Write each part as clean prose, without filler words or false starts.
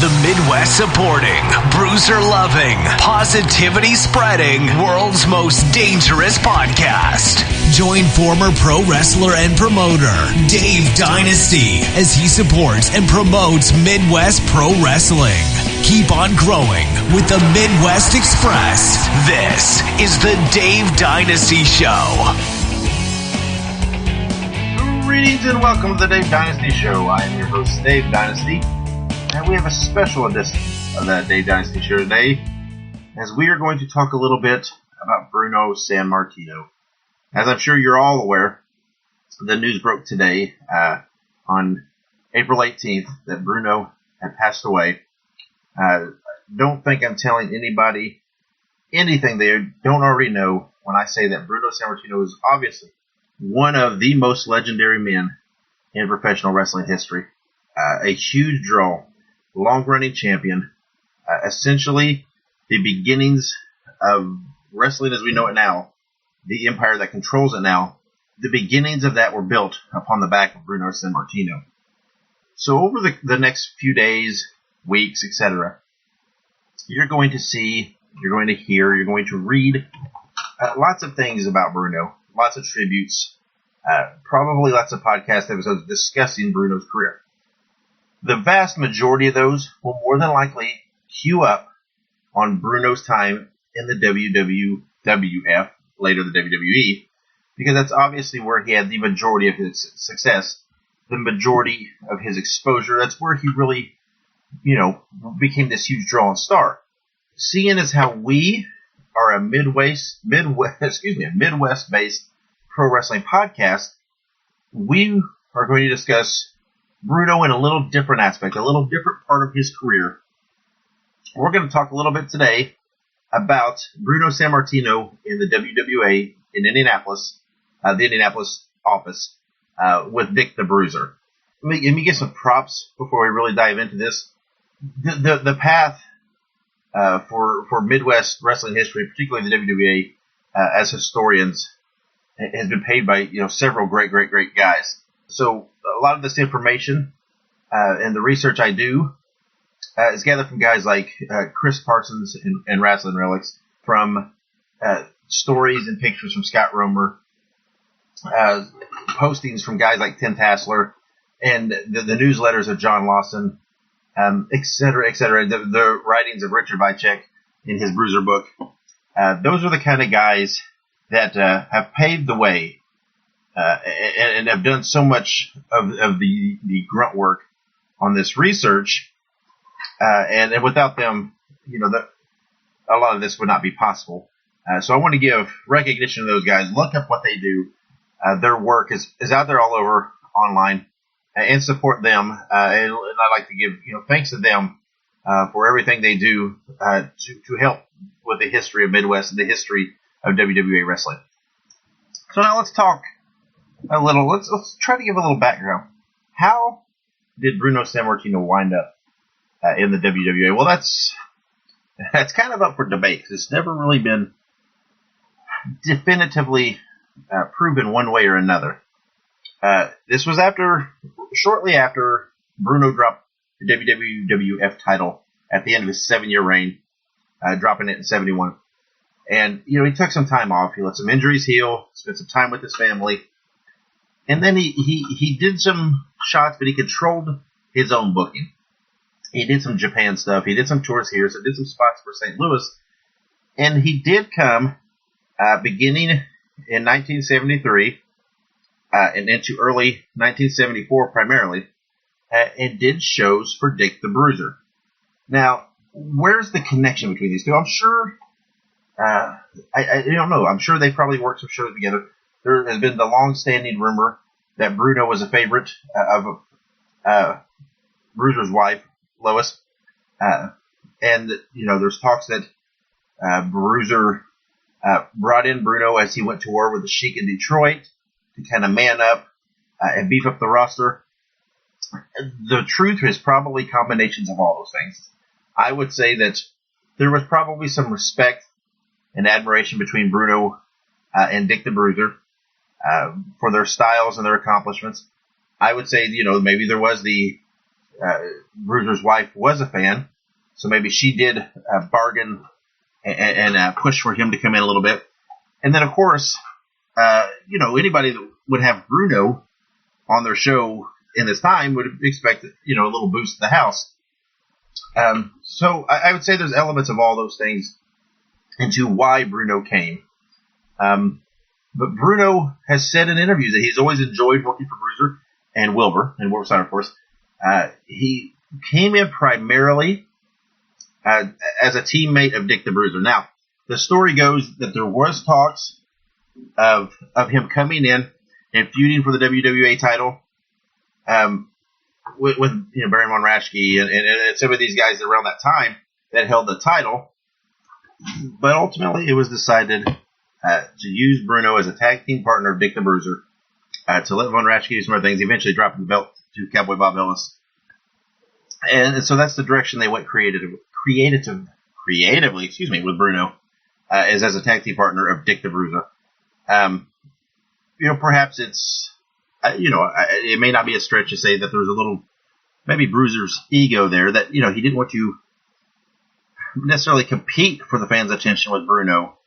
The Midwest supporting, bruiser loving, positivity spreading, world's most dangerous podcast. Join former pro wrestler and promoter Dave Dynasty as he supports and promotes Midwest pro wrestling. Keep on growing with the Midwest Express. This is the Dave Dynasty Show. Greetings and welcome to the Dave Dynasty Show. I am your host, Dave Dynasty, and we have a special edition of the Dave Dynasty Show today, as we are going to talk a little bit about Bruno Sammartino. As I'm sure you're all aware, the news broke today on April 18th that Bruno had passed away. Don't think I'm telling anybody anything they don't already know when I say that Bruno Sammartino is obviously one of the most legendary men in professional wrestling history. A huge draw, long-running champion, essentially the beginnings of wrestling as we know it now, the empire that controls it now. The beginnings of that were built upon the back of Bruno Sammartino. So over the next few days, weeks, etc., you're going to see, you're going to hear, you're going to read lots of things about Bruno, lots of tributes, probably lots of podcast episodes discussing Bruno's career. The vast majority of those will more than likely queue up on Bruno's time in the WWF, later the WWE, because that's obviously where he had the majority of his success, the majority of his exposure. That's where he really, became this huge draw and star. Seeing as how we are a Midwest-based pro wrestling podcast, we are going to discuss Bruno in a little different aspect, a little different part of his career. We're going to talk a little bit today about Bruno Sammartino in the WWA in Indianapolis, the Indianapolis office, with Dick the Bruiser. Let me get some props before we really dive into this. The path for Midwest wrestling history, particularly the WWA, as historians, has been paid by several great guys. So a lot of this information and the research I do is gathered from guys like Chris Parsons and Wrestling Relics, from stories and pictures from Scott Romer, postings from guys like Tim Tassler, and the newsletters of John Lawson, et cetera, the writings of Richard Vicek in his Bruiser book. Those are the kind of guys that have paved the way and have done so much of the grunt work on this research. And without them, a lot of this would not be possible. So I want to give recognition to those guys. Look up what they do. Their work is out there all over online, and support them. And I'd like to give thanks to them for everything they do to help with the history of Midwest and the history of WWA wrestling. So now let's talk a little. Let's try to give a little background. How did Bruno Sammartino wind up in the WWA? Well, that's kind of up for debate. It's never really been definitively proven one way or another. This was shortly after Bruno dropped the WWF title at the end of his 7-year reign, dropping it in 71. And, he took some time off. He let some injuries heal, spent some time with his family. And then he did some shots, but he controlled his own booking. He did some Japan stuff. He did some tours here, so did some spots for St. Louis. And he did come, beginning in 1973, and into early 1974 primarily, and did shows for Dick the Bruiser. Now, where's the connection between these two? I'm sure, I don't know, I'm sure they probably worked some shows together. There has been the long-standing rumor that Bruno was a favorite of Bruiser's wife, Lois. And, there's talks that Bruiser brought in Bruno as he went to war with the Sheik in Detroit to kind of man up and beef up the roster. The truth is probably combinations of all those things. I would say that there was probably some respect and admiration between Bruno and Dick the Bruiser for their styles and their accomplishments. I would say, maybe there was the Bruiser's wife was a fan, so maybe she did bargain and push for him to come in a little bit. And then, of course, anybody that would have Bruno on their show in this time would expect, a little boost to the house. So I would say there's elements of all those things into why Bruno came. But Bruno has said in interviews that he's always enjoyed working for Bruiser and Wilbur, and Wilbur Steiner, of course. He came in primarily as a teammate of Dick the Bruiser. Now, the story goes that there was talks of him coming in and feuding for the WWA title with Baron von Raschke and some of these guys around that time that held the title. But ultimately, it was decided to use Bruno as a tag team partner of Dick the Bruiser, to let Von Raschke do some other things, eventually dropping the belt to Cowboy Bob Ellis. And so that's the direction they went creatively, with Bruno, as a tag team partner of Dick the Bruiser. Perhaps it's, it may not be a stretch to say that there was a little, maybe Bruiser's ego there, that, he didn't want to necessarily compete for the fans' attention with Bruno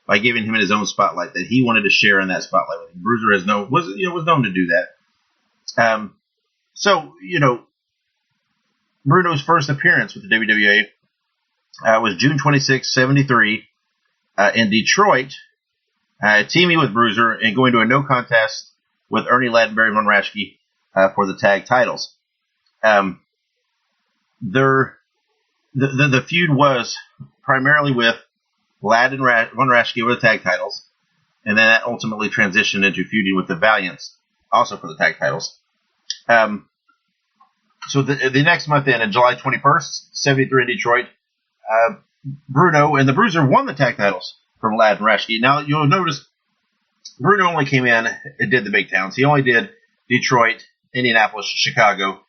by giving him his own spotlight, that he wanted to share in that spotlight with him. Bruiser was known to do that. Bruno's first appearance with the WWA was June 26, 1973, in Detroit, teaming with Bruiser and going to a no contest with Ernie Ladd and Barry Von Raschke for the tag titles. The feud was primarily with Ladd and Von Raschke over the tag titles, and then that ultimately transitioned into feuding with the Valiants, also for the tag titles. So the next month in July 21st, 1973 in Detroit, Bruno and the Bruiser won the tag titles from Ladd and Raschke. Now, you'll notice Bruno only came in and did the big towns. He only did Detroit, Indianapolis, Chicago.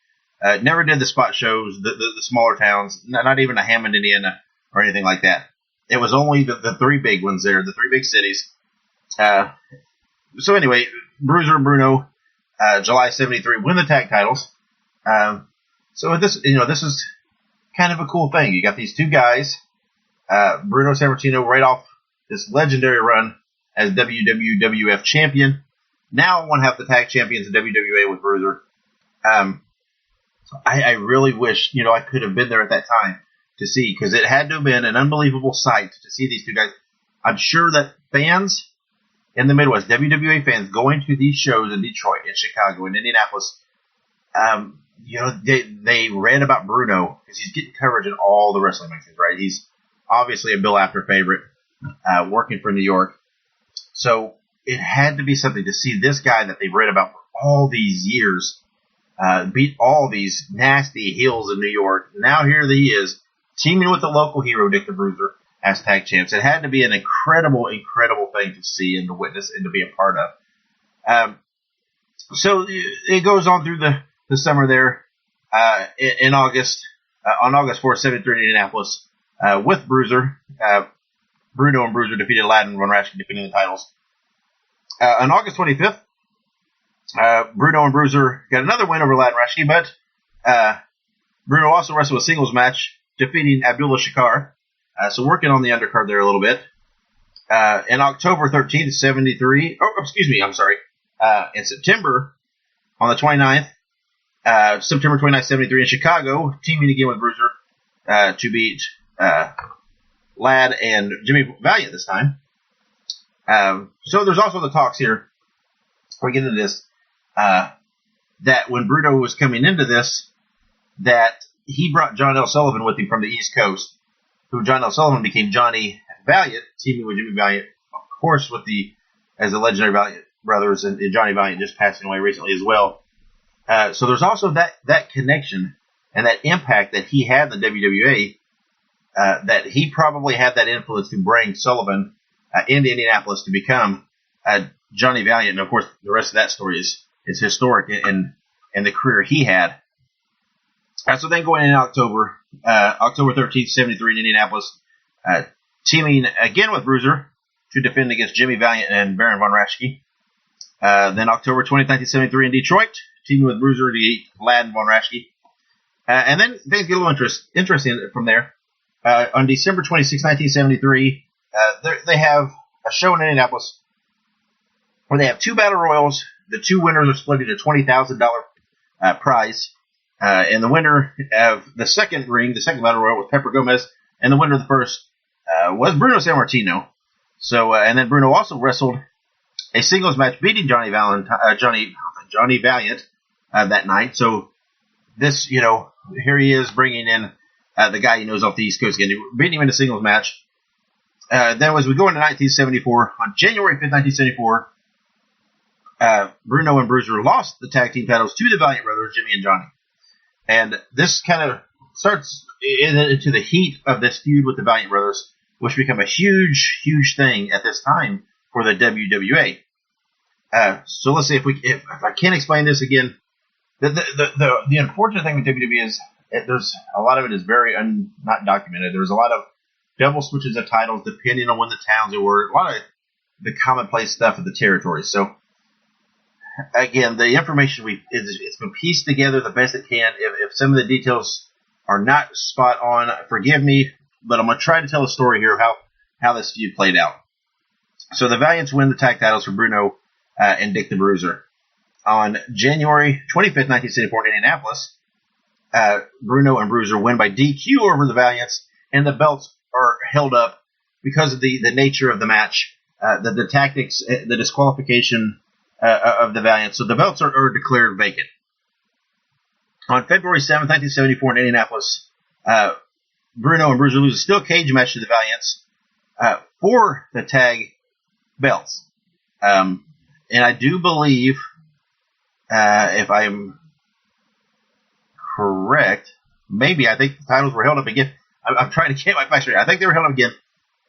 Never did the spot shows, the smaller towns, not even a Hammond, Indiana, or anything like that. It was only the three big ones there, the three big cities. So anyway, Bruiser and Bruno, July 1973, win the tag titles. So this is kind of a cool thing. You got these two guys, Bruno Sammartino, right off this legendary run as WWF champion. Now one half the tag champions of WWA with Bruiser. I really wish, I could have been there at that time to see, because it had to have been an unbelievable sight to see these two guys. I'm sure that fans in the Midwest, WWA fans going to these shows in Detroit, in Chicago, in Indianapolis, they read about Bruno because he's getting coverage in all the wrestling magazines, right? He's obviously a Bill Apter favorite, working for New York. So it had to be something to see this guy that they've read about for all these years, beat all these nasty heels in New York. Now here he is, teaming with the local hero, Dick the Bruiser, as tag champs. It had to be an incredible, incredible thing to see and to witness and to be a part of. So it goes on through the summer there, in August, on August 4th, 1973 in Indianapolis, with Bruiser. Bruno and Bruiser defeated Ladd and Von Raschke, defending the titles. On August 25th, Bruno and Bruiser got another win over Ladd and Raschke, but Bruno also wrestled a singles match, defeating Abdullah Shakar. So working on the undercard there a little bit. In October 13th, 1973, in September, on the 29th, September 29th, 1973 in Chicago, teaming again with Bruiser to beat Ladd and Jimmy Valiant this time. So there's also the talks here, before we get into this, that when Bruno was coming into this, that he brought John L. Sullivan with him from the East Coast, who John L. Sullivan became Johnny Valiant, teaming with Jimmy Valiant, of course, as the legendary Valiant brothers, and Johnny Valiant just passing away recently as well. So there's also that connection and that impact that he had in the WWA, that he probably had that influence to bring Sullivan into Indianapolis to become Johnny Valiant. And of course, the rest of that story is historic in the career he had. So then going in October 13th, 1973 in Indianapolis, teaming again with Bruiser to defend against Jimmy Valiant and Baron Von Raschke. Then October 20th, 1973 in Detroit, teaming with Bruiser to beat Ladd and Von Raschke. And then things get a little interesting from there. On December 26, 1973, they have a show in Indianapolis where they have 2 battle royals. The 2 winners are split into $20,000 prize. And the winner of the second battle royal was Pepper Gomez, and the winner of the first was Bruno Sammartino. So, and then Bruno also wrestled a singles match, beating Johnny Valiant that night. So this, here he is bringing in the guy he knows off the East Coast again, beating him in a singles match. Then as we go into 1974, on January 5th, 1974, Bruno and Bruiser lost the tag team titles to the Valiant Brothers, Jimmy and Johnny. And this kind of starts into the heat of this feud with the Valiant Brothers, which become a huge, huge thing at this time for the WWA. So let's see if I can't explain this again. The unfortunate thing with WWE is there's a lot of it is very not documented. There's a lot of double switches of titles depending on when the towns were. A lot of the commonplace stuff of the territories. So again, the information it's been pieced together the best it can. If some of the details are not spot on, forgive me, but I'm going to try to tell a story here of how this feud played out. So the Valiants win the tag titles for Bruno and Dick the Bruiser. On January 25th, 1974 in Indianapolis, Bruno and Bruiser win by DQ over the Valiants, and the belts are held up because of the nature of the match, the tactics, the disqualification of the Valiants. So the belts are declared vacant. On February 7th, 1974 in Indianapolis, Bruno and Bruiser lose a steel cage match to the Valiants for the tag belts. And I do believe, if I'm correct, I think the titles were held up again. I'm trying to get my facts right. I think they were held up again.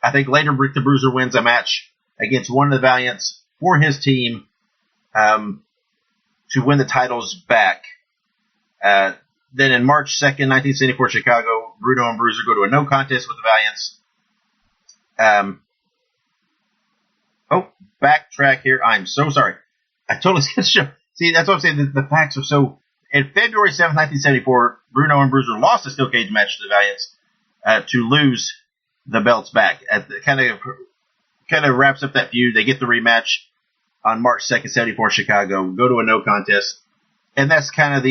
I think later Dick the Bruiser wins a match against one of the Valiants for his team to win the titles back. Then in March 2nd, 1974, Chicago, Bruno and Bruiser go to a no contest with the Valiants. Backtrack here. I'm so sorry. I totally skipped the show. See, that's what I'm saying. The facts are so... In February 7th, 1974, Bruno and Bruiser lost a steel cage match to the Valiants to lose the belts back. Kind of wraps up that feud. They get the rematch on March 2nd, 74, Chicago. Go to a no contest. And that's kind of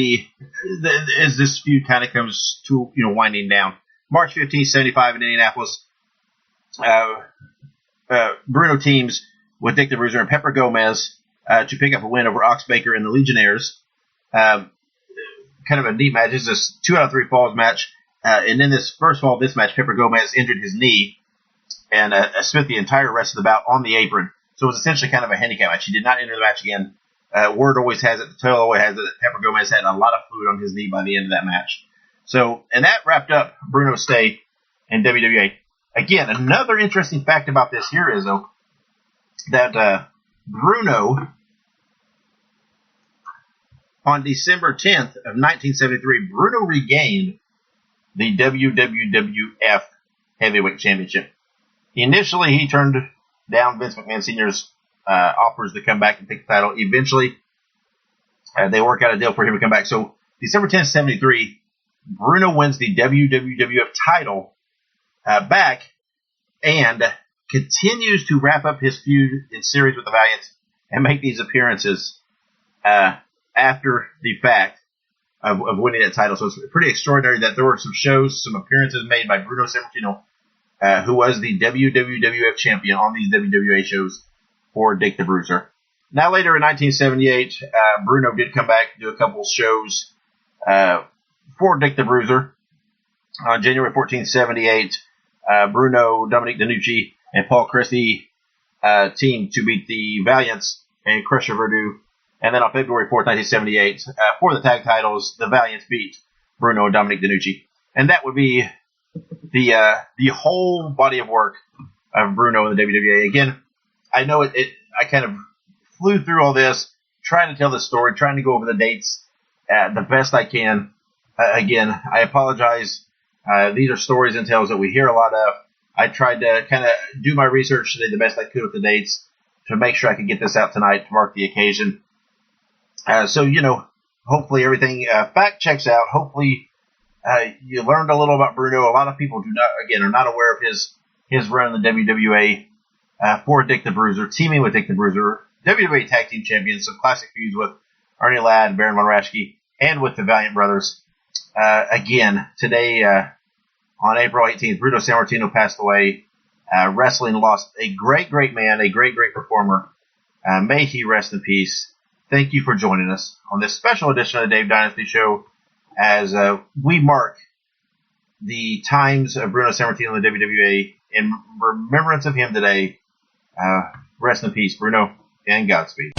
as this feud kind of comes to, winding down. March 15th, 75 in Indianapolis, Bruno teams with Dick the Bruiser and Pepper Gomez to pick up a win over Ox Baker and the Legionnaires. Kind of a neat match. It's a 2 out of 3 falls match. And in this first fall of this match, Pepper Gomez injured his knee and spent the entire rest of the bout on the apron. So it was essentially kind of a handicap match. He did not enter the match again. Word always has it, the tale always has it, that Pepper Gomez had a lot of fluid on his knee by the end of that match. So, and that wrapped up Bruno's stay in WWA. Again, another interesting fact about this here is, though, that Bruno, on December 10th of 1973, Bruno regained the WWF Heavyweight Championship. Initially, he turned down Vince McMahon Sr.'s offers to come back and take the title. Eventually, they work out a deal for him to come back. So, December 10th, 73, Bruno wins the WWF title back and continues to wrap up his feud in series with the Valiants and make these appearances after the fact of winning that title. So it's pretty extraordinary that there were some shows, some appearances made by Bruno Sammartino, who was the WWF champion on these WWA shows for Dick the Bruiser. Now later in 1978, Bruno did come back to do a couple shows for Dick the Bruiser. On January 14th, 78, Bruno, Dominic DeNucci, and Paul Christie teamed to beat the Valiants and Crusher Verdue. And then on February 4th, 1978, for the tag titles, the Valiants beat Bruno and Dominic DeNucci. And that would be the whole body of work of Bruno in the WWA. Again, I know I kind of flew through all this, trying to tell the story, trying to go over the dates the best I can. Again, I apologize. These are stories and tales that we hear a lot of. I tried to kind of do my research today the best I could with the dates to make sure I could get this out tonight to mark the occasion. So, hopefully everything fact checks out. Hopefully You learned a little about Bruno. A lot of people are not aware of his run in the WWA for Dick the Bruiser, teaming with Dick the Bruiser, WWA Tag Team Champions, some classic feuds with Ernie Ladd, Baron Von Raschke, and with the Valiant Brothers. Again, today, on April 18th, Bruno Sammartino passed away. Wrestling lost a great, great man, a great, great performer. May he rest in peace. Thank you for joining us on this special edition of the Dave Dynasty Show as we mark the times of Bruno Sammartino in the WWA in remembrance of him today. Rest in peace, Bruno, and Godspeed.